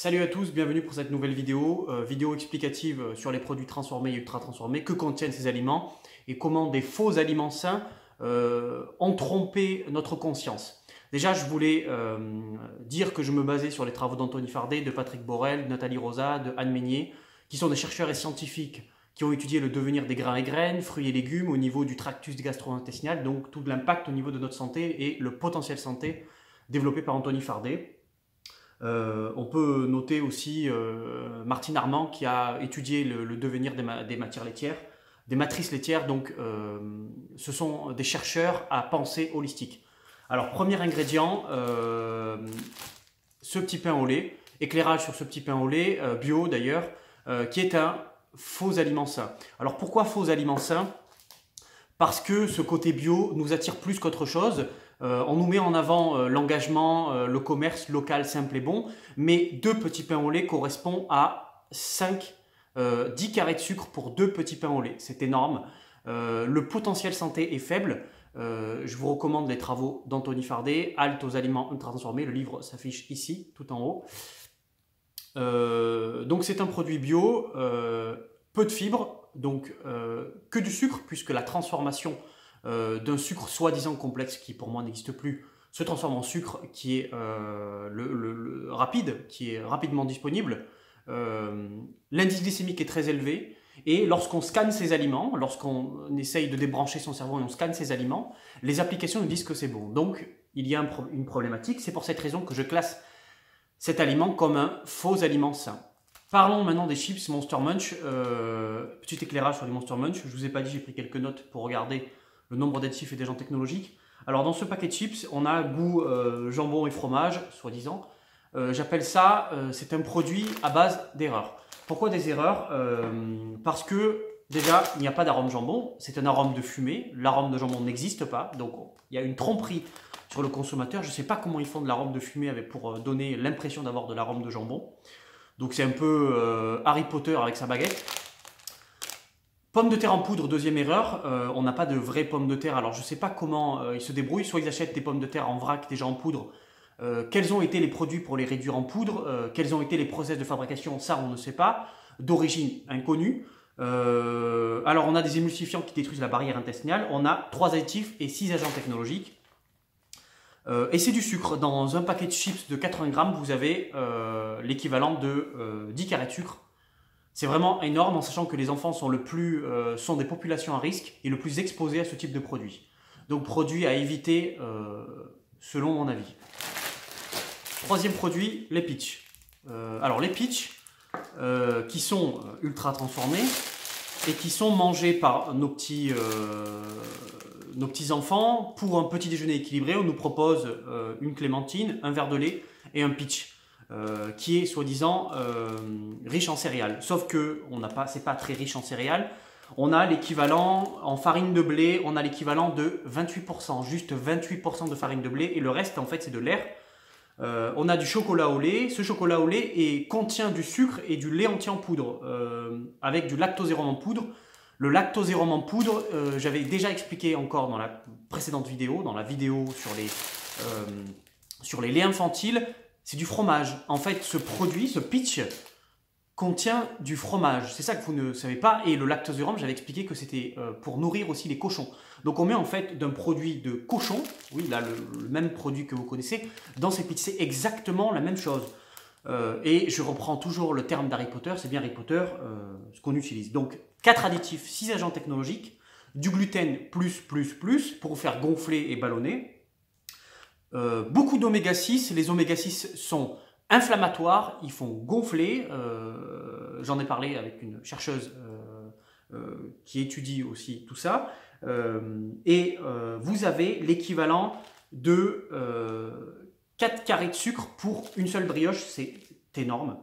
Salut à tous, bienvenue pour cette nouvelle vidéo, vidéo explicative sur les produits transformés et ultra transformés, que contiennent ces aliments et comment des faux aliments sains ont trompé notre conscience. Déjà, je voulais dire que je me basais sur les travaux d'Anthony Fardet, de Patrick Borel, de Nathalie Rosa, de Anne Meignet, qui sont des chercheurs et scientifiques qui ont étudié le devenir des grains et graines, fruits et légumes au niveau du tractus gastro-intestinal, donc tout l'impact au niveau de notre santé et le potentiel santé développé par Anthony Fardet. On peut noter aussi Martine Armand qui a étudié le devenir des matières laitières, des matrices laitières. Donc, ce sont des chercheurs à pensée holistique. Alors, premier ingrédient, ce petit pain au lait. Éclairage sur ce petit pain au lait, bio d'ailleurs, qui est un faux aliment sain. Alors, pourquoi faux aliment sain? Parce que ce côté bio nous attire plus qu'autre chose. On nous met en avant l'engagement, le commerce local simple et bon, mais 2 petits pains au lait correspond à 10 carrés de sucre pour 2 petits pains au lait. C'est énorme. Le potentiel santé est faible. Je vous recommande les travaux d'Anthony Fardet, Halte aux aliments ultra transformés. Le livre s'affiche ici, tout en haut. Donc c'est un produit bio, peu de fibres, donc que du sucre, puisque la transformation d'un sucre soi-disant complexe qui pour moi n'existe plus se transforme en sucre qui est rapide, qui est rapidement disponible. L'indice glycémique est très élevé et lorsqu'on scanne ces aliments, lorsqu'on essaye de débrancher son cerveau et on scanne ces aliments, les applications nous disent que c'est bon. Donc il y a une problématique, c'est pour cette raison que je classe cet aliment comme un faux aliment sain. Parlons maintenant des chips Monster Munch. Petit éclairage sur les Monster Munch. Je ne vous ai pas dit, j'ai pris quelques notes pour regarder le nombre d'additifs et d'agents technologiques. Alors dans ce paquet de chips, on a goût jambon et fromage, soi-disant. J'appelle ça, c'est un produit à base d'erreurs. Pourquoi des erreurs? Parce que déjà, il n'y a pas d'arôme jambon, c'est un arôme de fumée. L'arôme de jambon n'existe pas, donc il y a une tromperie sur le consommateur. Je ne sais pas comment ils font de l'arôme de fumée pour donner l'impression d'avoir de l'arôme de jambon. Donc c'est un peu Harry Potter avec sa baguette. Pommes de terre en poudre, deuxième erreur. On n'a pas de vraies pommes de terre. Alors je ne sais pas comment ils se débrouillent. Soit ils achètent des pommes de terre en vrac déjà en poudre. Quels ont été les produits pour les réduire en poudre? Quels ont été les process de fabrication? Ça on ne sait pas. D'origine inconnue. Alors on a des émulsifiants qui détruisent la barrière intestinale. On a 3 additifs et 6 agents technologiques. Et c'est du sucre. Dans un paquet de chips de 80 grammes, vous avez l'équivalent de 10 carrés de sucre. C'est vraiment énorme en sachant que les enfants sont sont des populations à risque et le plus exposées à ce type de produit. Donc produit à éviter selon mon avis. Troisième produit, les Peach. Alors les Peach qui sont ultra transformés et qui sont mangés par nos petits enfants. Pour un petit déjeuner équilibré, on nous propose une clémentine, un verre de lait et un peach qui est soi-disant riche en céréales. Sauf que c'est pas très riche en céréales. On a l'équivalent en farine de blé, on a l'équivalent de 28%, juste 28% de farine de blé et le reste en fait c'est de l'air. On a du chocolat au lait. Ce chocolat au lait contient du sucre et du lait entier en poudre avec du lactosérum en poudre. Le lactosérum en poudre, j'avais déjà expliqué encore dans la précédente vidéo, dans la vidéo sur les laits infantiles, c'est du fromage. En fait, ce produit, ce Peach, contient du fromage. C'est ça que vous ne savez pas. Et le lactosérum, j'avais expliqué que c'était pour nourrir aussi les cochons. Donc on met en fait d'un produit de cochon, oui, là le même produit que vous connaissez, dans ces Peach. C'est exactement la même chose. Et je reprends toujours le terme d'Harry Potter, c'est bien Harry Potter ce qu'on utilise. Donc 4 additifs, 6 agents technologiques, du gluten pour vous faire gonfler et ballonner. Beaucoup d'oméga 6, les oméga 6 sont inflammatoires, ils font gonfler. J'en ai parlé avec une chercheuse qui étudie aussi tout ça. Vous avez l'équivalent de 4 carrés de sucre pour une seule brioche, c'est énorme.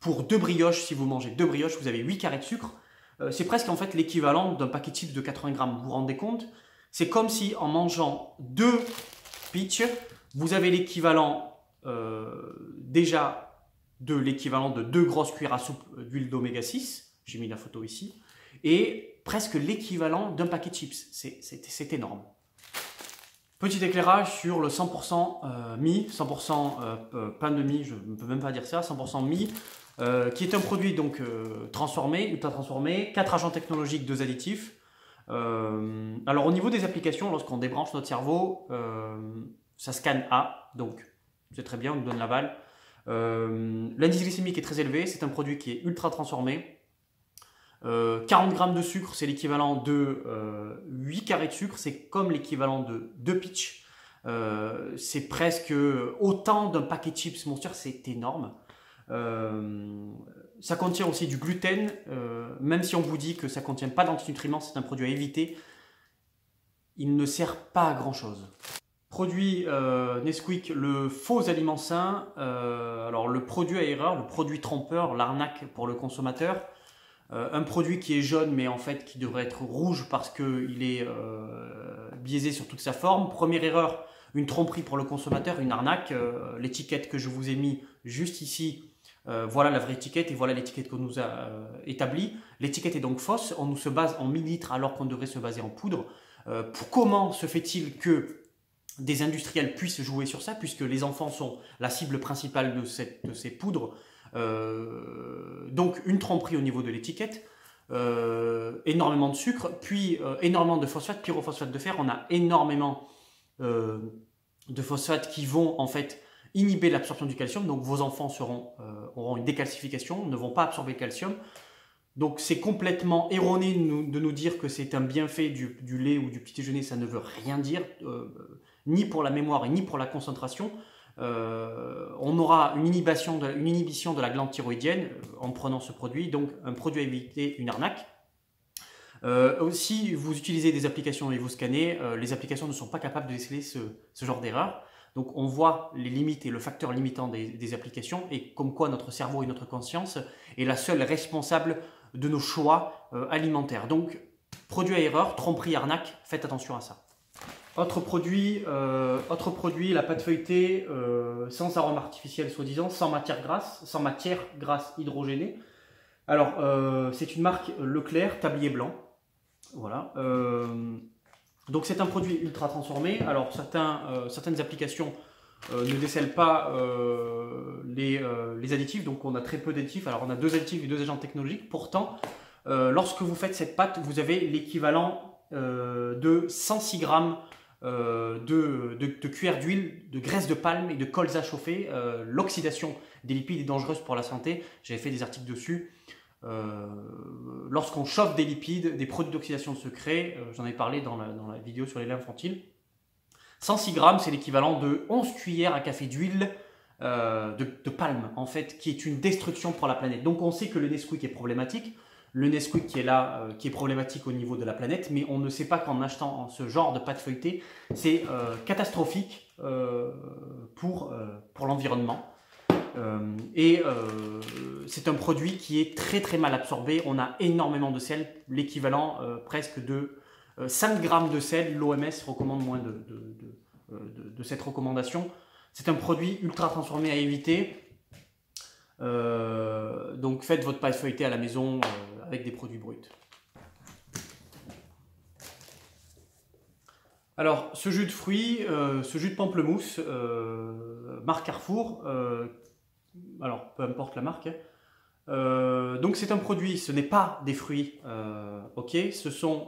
Pour 2 brioches, si vous mangez 2 brioches, vous avez 8 carrés de sucre. C'est presque en fait l'équivalent d'un paquet de chips de 80 grammes. Vous vous rendez compte? C'est comme si en mangeant 2 Peach, vous avez l'équivalent déjà de l'équivalent de 2 grosses cuillères à soupe d'huile d'oméga 6. J'ai mis la photo ici. Et presque l'équivalent d'un paquet de chips. C'est énorme. Petit éclairage sur le 100% mie, 100% pain de mie, je ne peux même pas dire ça, 100% mie, qui est un produit donc transformé, ultra transformé, 4 agents technologiques, 2 additifs. Alors au niveau des applications, lorsqu'on débranche notre cerveau, ça scanne A, donc c'est très bien, on nous donne l'aval. L'indice glycémique est très élevé, c'est un produit qui est ultra transformé. 40 grammes de sucre, c'est l'équivalent de 8 carrés de sucre, c'est comme l'équivalent de 2 pitchs. C'est presque autant d'un paquet de chips Monster, c'est énorme. Ça contient aussi du gluten, même si on vous dit que ça ne contient pas d'antinutriments, c'est un produit à éviter. Il ne sert pas à grand chose. Produit Nesquik, le faux aliment sain, alors le produit à erreur, le produit trompeur, l'arnaque pour le consommateur. Un produit qui est jaune mais en fait qui devrait être rouge parce qu'il est biaisé sur toute sa forme. Première erreur, une tromperie pour le consommateur, une arnaque. L'étiquette que je vous ai mis juste ici, voilà la vraie étiquette et voilà l'étiquette qu'on nous a établie. L'étiquette est donc fausse, on nous se base en millilitres alors qu'on devrait se baser en poudre. Comment se fait-il que des industriels puissent jouer sur ça puisque les enfants sont la cible principale de ces poudres? Donc une tromperie au niveau de l'étiquette, énormément de sucre, puis énormément de phosphate, pyrophosphate de fer. On a énormément de phosphates qui vont en fait inhiber l'absorption du calcium, donc vos enfants auront une décalcification, ne vont pas absorber le calcium. Donc c'est complètement erroné de nous dire que c'est un bienfait du lait ou du petit déjeuner, ça ne veut rien dire, ni pour la mémoire ni pour la concentration. On aura une inhibition de la glande thyroïdienne en prenant ce produit, donc un produit à éviter, une arnaque. Si vous utilisez des applications et vous scannez, les applications ne sont pas capables de déceler ce genre d'erreur. Donc on voit les limites et le facteur limitant des applications et comme quoi notre cerveau et notre conscience est la seule responsable de nos choix alimentaires. Donc produit à erreur, tromperie, arnaque, faites attention à ça. Autre produit, la pâte feuilletée sans arôme artificiel soi-disant, sans matière grasse hydrogénée. Alors, c'est une marque Leclerc, tablier blanc. Voilà. Donc c'est un produit ultra transformé. Alors certaines applications ne décèlent pas les additifs, donc on a très peu d'additifs. Alors on a 2 additifs et 2 agents technologiques. Pourtant, lorsque vous faites cette pâte, vous avez l'équivalent de 106 grammes de cuillère d'huile, de graisse de palme et de colza chauffé. L'oxydation des lipides est dangereuse pour la santé. J'avais fait des articles dessus. Lorsqu'on chauffe des lipides, des produits d'oxydation se créent. J'en ai parlé dans la vidéo sur les laits infantiles. 106 grammes, c'est l'équivalent de 11 cuillères à café d'huile de palme, en fait, qui est une destruction pour la planète. Donc on sait que le Nesquik est problématique. Le Nesquik qui est là, qui est problématique au niveau de la planète, mais on ne sait pas qu'en achetant ce genre de pâte feuilletée, c'est catastrophique pour l'environnement. C'est un produit qui est très très mal absorbé. On a énormément de sel, l'équivalent presque de 5 grammes de sel. L'OMS recommande moins de cette recommandation. C'est un produit ultra transformé à éviter. Donc faites votre pâte feuilletée à la maison avec des produits bruts. Alors ce jus de fruits, ce jus de pamplemousse, marque Carrefour, alors peu importe la marque, donc c'est un produit, ce n'est pas des fruits, ok, ce sont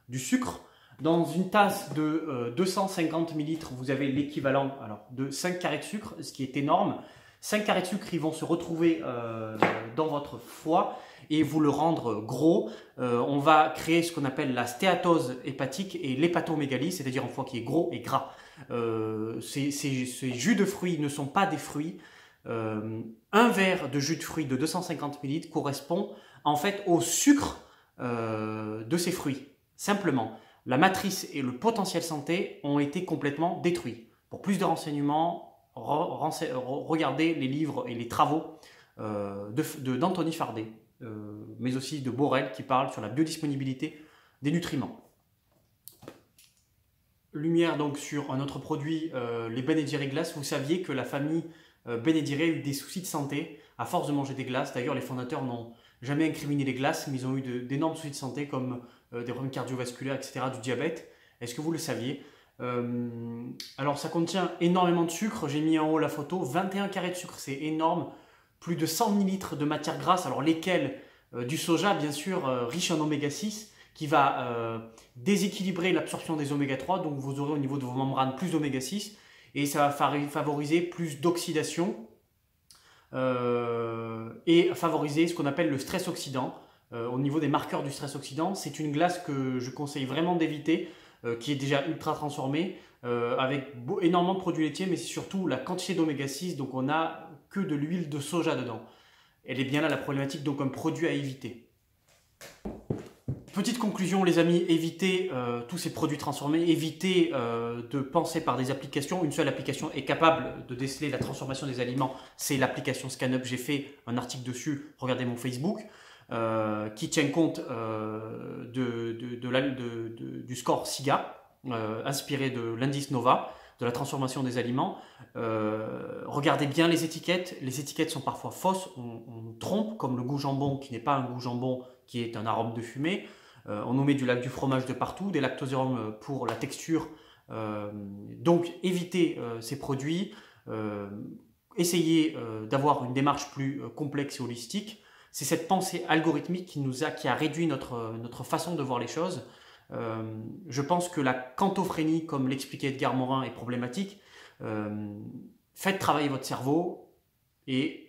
du sucre. Dans une tasse de 250 ml, vous avez l'équivalent de 5 carrés de sucre, ce qui est énorme. 5 carrés de sucre, ils vont se retrouver dans votre foie et vous le rendre gros. On va créer ce qu'on appelle la stéatose hépatique et l'hépatomégalie, c'est-à-dire un foie qui est gros et gras. Ces jus de fruits ne sont pas des fruits. Un verre de jus de fruits de 250 ml correspond en fait au sucre de ces fruits. Simplement, la matrice et le potentiel santé ont été complètement détruits. Pour plus de renseignements, regardez les livres et les travaux d'Anthony Fardet, mais aussi de Borel qui parle sur la biodisponibilité des nutriments. Lumière donc sur un autre produit, les Ben & Jerry's glaces. Vous saviez que la famille Ben & Jerry's a eu des soucis de santé à force de manger des glaces. D'ailleurs, les fondateurs n'ont jamais incriminé les glaces, mais ils ont eu d'énormes soucis de santé comme des problèmes cardiovasculaires, etc., du diabète. Est-ce que vous le saviez? Alors ça contient énormément de sucre, j'ai mis en haut la photo, 21 carrés de sucre, c'est énorme, plus de 100 millilitres de matière grasse, alors lesquelles du soja bien sûr, riche en oméga 6, qui va déséquilibrer l'absorption des oméga 3, donc vous aurez au niveau de vos membranes plus d'oméga 6, et ça va favoriser plus d'oxydation, et favoriser ce qu'on appelle le stress oxydant. Au niveau des marqueurs du stress oxydant, c'est une glace que je conseille vraiment d'éviter, qui est déjà ultra transformée, avec énormément de produits laitiers, mais c'est surtout la quantité d'oméga 6, donc on n'a que de l'huile de soja dedans. Elle est bien là la problématique, donc un produit à éviter. Petite conclusion les amis, évitez tous ces produits transformés, évitez de penser par des applications. Une seule application est capable de déceler la transformation des aliments, c'est l'application ScanUp. J'ai fait un article dessus, regardez mon Facebook, qui tient compte du score SIGA, inspiré de l'indice NOVA, de la transformation des aliments. Regardez bien les étiquettes sont parfois fausses, on trompe, comme le goût jambon qui n'est pas un goût jambon, qui est un arôme de fumée. On nous met du fromage de partout, des lactosérum pour la texture. Donc évitez ces produits, essayez d'avoir une démarche plus complexe et holistique. C'est cette pensée algorithmique qui a réduit notre façon de voir les choses. Je pense que la quantophrénie, comme l'expliquait Edgar Morin, est problématique. Faites travailler votre cerveau et